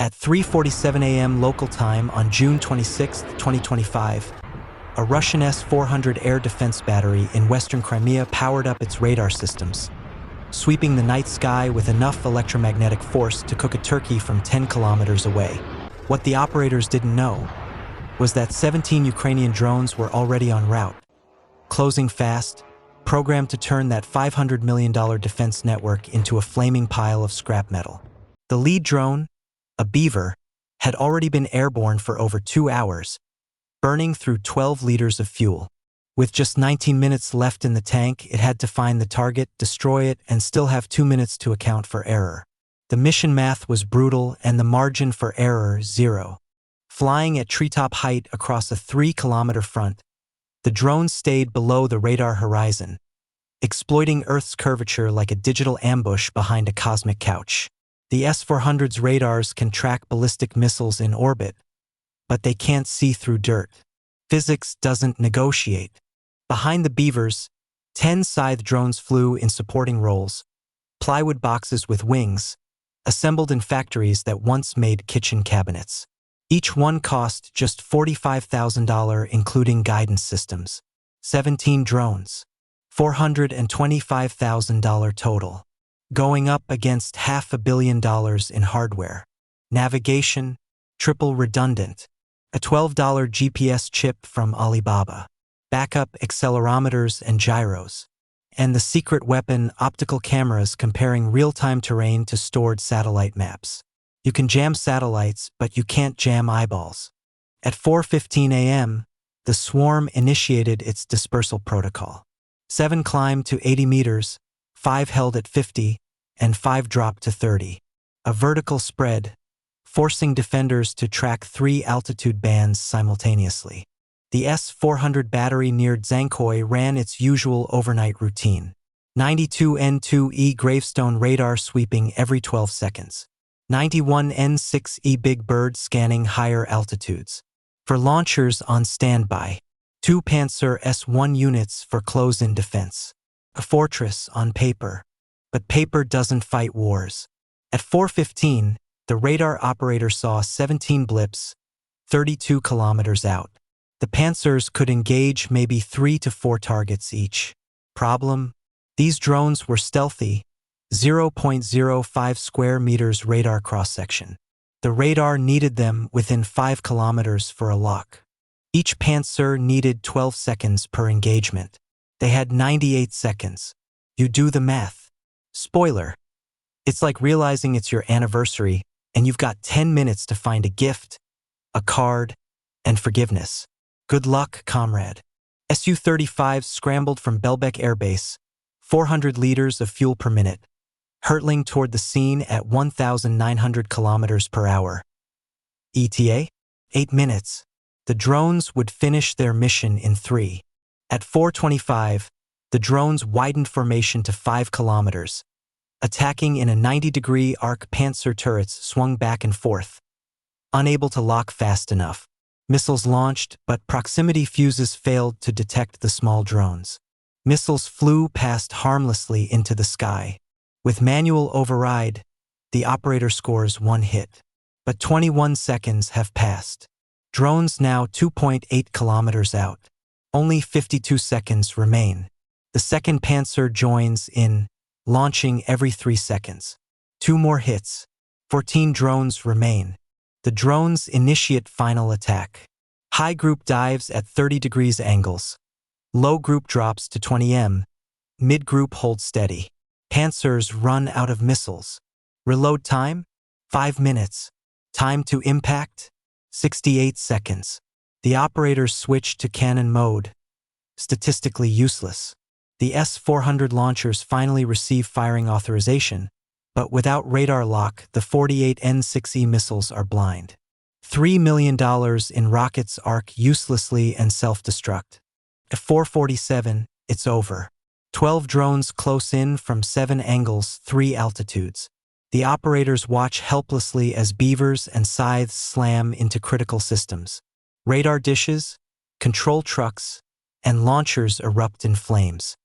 At 3:47 a.m. local time on June 26, 2025, a Russian S-400 air defense battery in western Crimea powered up its radar systems, sweeping the night sky with enough electromagnetic force to cook a turkey from 10 kilometers away. What the operators didn't know was that 17 Ukrainian drones were already en route, closing fast, programmed to turn that $500 million defense network into a flaming pile of scrap metal. The lead drone, a Beaver, had already been airborne for over 2 hours, burning through 12 liters of fuel. With just 19 minutes left in the tank, it had to find the target, destroy it, and still have 2 minutes to account for error. The mission math was brutal and the margin for error zero. Flying at treetop height across a 3-kilometer front, the drone stayed below the radar horizon, exploiting Earth's curvature like a digital ambush behind a cosmic couch. The S-400's radars can track ballistic missiles in orbit, but they can't see through dirt. Physics doesn't negotiate. Behind the Beavers, 10 scythe drones flew in supporting roles, plywood boxes with wings, assembled in factories that once made kitchen cabinets. Each one cost just $45,000 including guidance systems. 17 drones. $425,000 total. Going up against $500 million in hardware. Navigation, triple redundant. A $12 GPS chip from Alibaba. Backup accelerometers and gyros. And the secret weapon, optical cameras comparing real-time terrain to stored satellite maps. You can jam satellites, but you can't jam eyeballs. At 4:15 a.m., the swarm initiated its dispersal protocol. 7 climbed to 80 meters, 5 held at 50, and 5 dropped to 30. A vertical spread, forcing defenders to track 3 altitude bands simultaneously. The S-400 battery near Dzhankoy ran its usual overnight routine. 92N2E gravestone radar sweeping every 12 seconds. 91N6E Big Bird scanning higher altitudes. For launchers on standby. 2 Panzer S-1 units for close-in defense. A fortress on paper. But paper doesn't fight wars. At 4:15, the radar operator saw 17 blips, 32 kilometers out. The Panzers could engage maybe 3 to 4 targets each. Problem? These drones were stealthy, 0.05 square meters radar cross-section. The radar needed them within 5 kilometers for a lock. Each Panzer needed 12 seconds per engagement. They had 98 seconds. You do the math. Spoiler. It's like realizing it's your anniversary and you've got 10 minutes to find a gift, a card, and forgiveness. Good luck, comrade. Su-35 scrambled from Belbek airbase, 400 liters of fuel per minute, hurtling toward the scene at 1,900 kilometers per hour. ETA? 8 minutes. The drones would finish their mission in 3. At 4:25, the drones widened formation to 5 kilometers. Attacking in a 90-degree arc, Panzer turrets swung back and forth, unable to lock fast enough. Missiles launched, but proximity fuses failed to detect the small drones. Missiles flew past harmlessly into the sky. With manual override, the operator scores 1 hit. But 21 seconds have passed. Drones now 2.8 kilometers out. Only 52 seconds remain. The second Panzer joins in, launching every 3 seconds. 2 more hits. 14 drones remain. The drones initiate final attack. High group dives at 30 degrees angles. Low group drops to 20 m. Mid group holds steady. Panzers run out of missiles. Reload time? 5 minutes. Time to impact? 68 seconds. The operators switch to cannon mode. Statistically useless. The S-400 launchers finally receive firing authorization, but without radar lock, the 48 N6E missiles are blind. $3 million in rockets arc uselessly and self-destruct. At 4:47, it's over. 12 drones close in from 7 angles, 3 altitudes. The operators watch helplessly as beavers and scythes slam into critical systems. Radar dishes, control trucks, and launchers erupt in flames.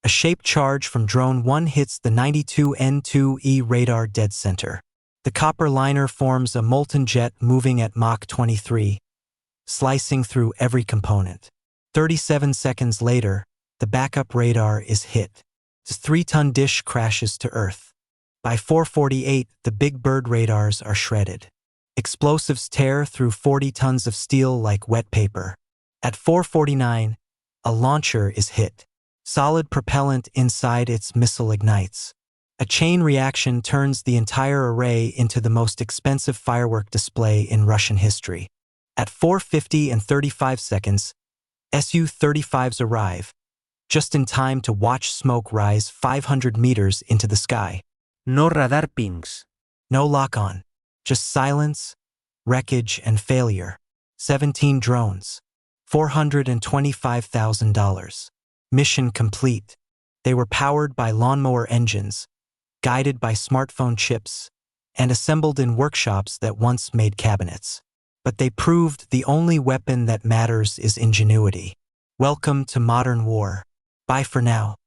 A shaped charge from Drone 1 hits the 92N2E radar dead center. The copper liner forms a molten jet moving at Mach 23, slicing through every component. 37 seconds later, the backup radar is hit. The 3-ton dish crashes to Earth. By 4:48, the Big Bird radars are shredded. Explosives tear through 40 tons of steel like wet paper. At 4:49, a launcher is hit. Solid propellant inside its missile ignites. A chain reaction turns the entire array into the most expensive firework display in Russian history. At 4:50 and 35 seconds, Su-35s arrive, just in time to watch smoke rise 500 meters into the sky. No radar pings. No lock-on, just silence, wreckage, and failure. 17 drones. $425,000. Mission complete. They were powered by lawnmower engines, guided by smartphone chips, and assembled in workshops that once made cabinets. But they proved the only weapon that matters is ingenuity. Welcome to modern war. Bye for now.